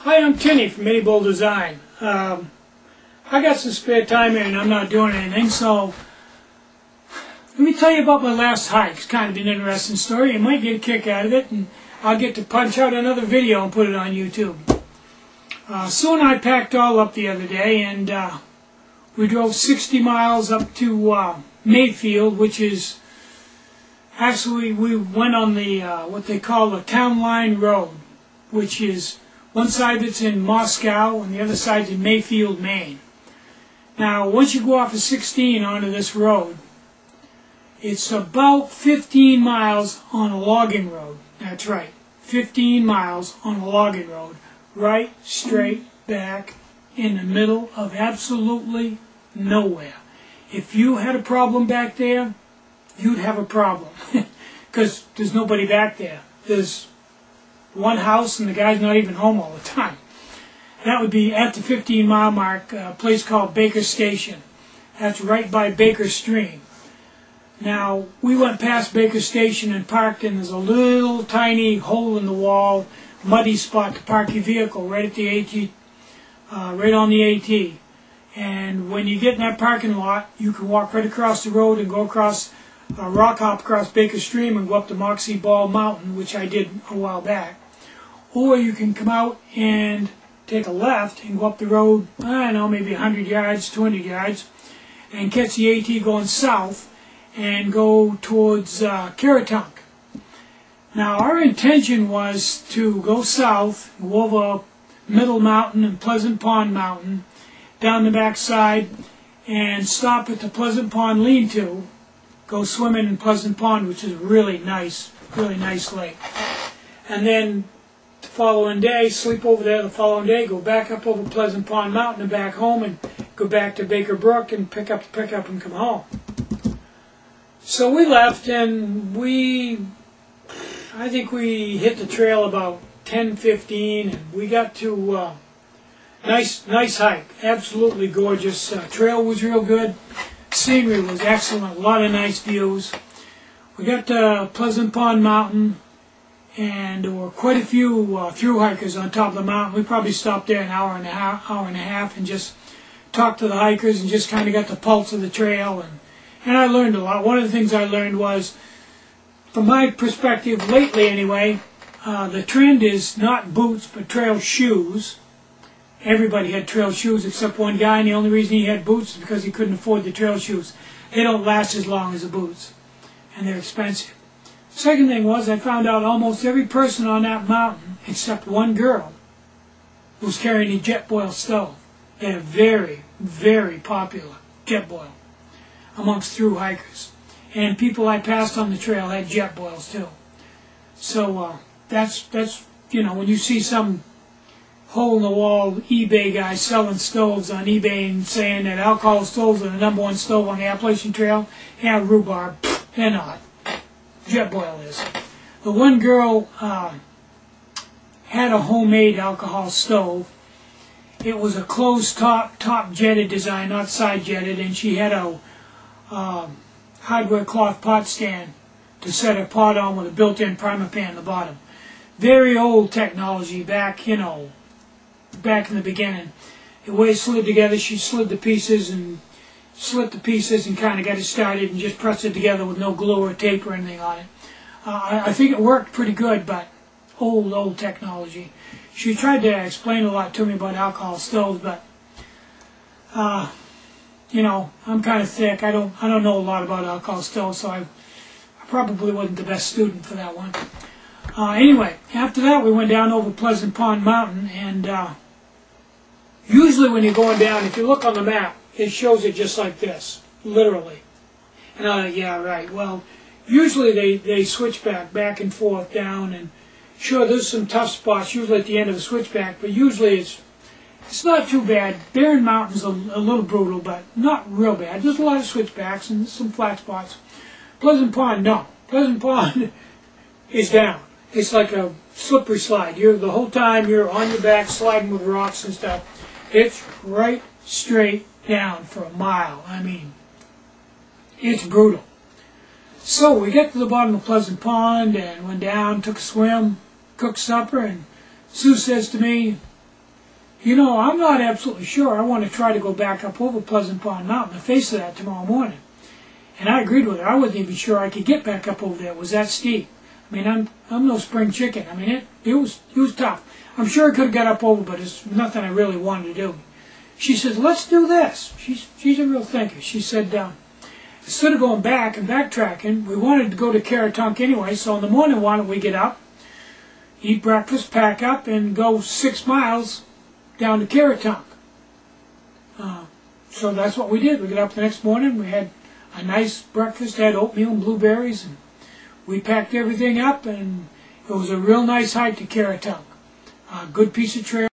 Hi, I'm Kenny from Mini Bull Design. I got some spare time here and I'm not doing anything, so let me tell you about my last hike. It's kind of an interesting story. You might get a kick out of it, and I'll get to punch out another video and put it on YouTube. Sue and I packed all up the other day, and we drove 60 miles up to Mayfield, which is actually, we went on the what they call the Town Line Road, which is one side that's in Moscow and the other side's in Mayfield, Maine. Now, once you go off of 16 onto this road, it's about 15 miles on a logging road. That's right, 15 miles on a logging road, right straight back in the middle of absolutely nowhere. If you had a problem back there, you'd have a problem because there's nobody back there. There's one house and the guy's not even home all the time. That would be at the 15-mile mark, a place called Baker Station. That's right by Baker Stream. Now, we went past Baker Station and parked, and there's a little tiny hole in the wall, muddy spot to park your vehicle right at the AT, right on the AT. And when you get in that parking lot, you can walk right across the road and go across, rock hop across Baker Stream and go up to Moxie Ball Mountain, which I did a while back. Or you can come out and take a left and go up the road, I don't know, maybe 100 yards, 200 yards, and catch the AT going south and go towards Caratunk. Now, our intention was to go south, go over Middle Mountain and Pleasant Pond Mountain, down the backside, and stop at the Pleasant Pond Lean-To, go swimming in Pleasant Pond, which is a really nice lake. And then the following day, sleep over there the following day, go back up over Pleasant Pond Mountain and back home, and go back to Baker Brook and pick up and come home. So we left, and I think we hit the trail about 10:15, and we got to nice hike, absolutely gorgeous. Trail was real good, scenery was excellent, a lot of nice views. We got to Pleasant Pond Mountain, and there were quite a few through hikers on top of the mountain. We probably stopped there an hour and a half, and just talked to the hikers and just kind of got the pulse of the trail. And I learned a lot. One of the things I learned was, from my perspective lately anyway, the trend is not boots but trail shoes. Everybody had trail shoes except one guy, and the only reason he had boots is because he couldn't afford the trail shoes. They don't last as long as the boots, and they're expensive. Second thing was, I found out almost every person on that mountain, except one girl, was carrying a Jetboil stove. They're very, very popular, Jetboil, amongst through hikers. And people I passed on the trail had Jetboils too. So that's you know, when you see some hole-in-the-wall eBay guy selling stoves on eBay and saying that alcohol stoves are the #1 stove on the Appalachian Trail, yeah, rhubarb, they're not. Jetboil is. The one girl had a homemade alcohol stove. It was a closed top jetted design, not side jetted, and she had a hardware cloth pot stand to set her pot on with a built-in primer pan at the bottom. Very old technology back, you know, back in the beginning. The way it slid together, she slid the pieces and slit the pieces and kind of got it started and just pressed it together with no glue or tape or anything on it. I think it worked pretty good, but old technology. She tried to explain a lot to me about alcohol stoves, but you know, I'm kind of thick. I don't know a lot about alcohol stoves, so I probably wasn't the best student for that one. Anyway, after that we went down over Pleasant Pond Mountain, and usually when you're going down, if you look on the map, it shows it just like this, literally. And yeah, right. Well, usually they switch back and forth down, and sure, there's some tough spots usually at the end of the switchback, but usually it's not too bad. Barren Mountain's a little brutal, but not real bad. There's a lot of switchbacks and some flat spots. Pleasant Pond, no. Pleasant Pond is down. It's like a slippery slide. The whole time you're on your back sliding with rocks and stuff. It's right straight down for a mile. I mean, it's brutal. So we get to the bottom of Pleasant Pond and went down, took a swim, cooked supper, and Sue says to me, You know, I'm not absolutely sure. I want to try to go back up over Pleasant Pond Mountain, the face of that, tomorrow morning. And I agreed with her. I wasn't even sure I could get back up over there. It was that steep. I mean, I'm no spring chicken. I mean, it was tough. I'm sure I could have got up over, but it's nothing I really wanted to do. She says, let's do this. She's a real thinker. She said, instead of going back and backtracking, we wanted to go to Caratunk anyway, so in the morning, why don't we get up, eat breakfast, pack up, and go 6 miles down to Caratunk. So that's what we did. We got up the next morning. We had a nice breakfast, had oatmeal and blueberries, and we packed everything up, and it was a real nice hike to Caratunk. A good piece of trail.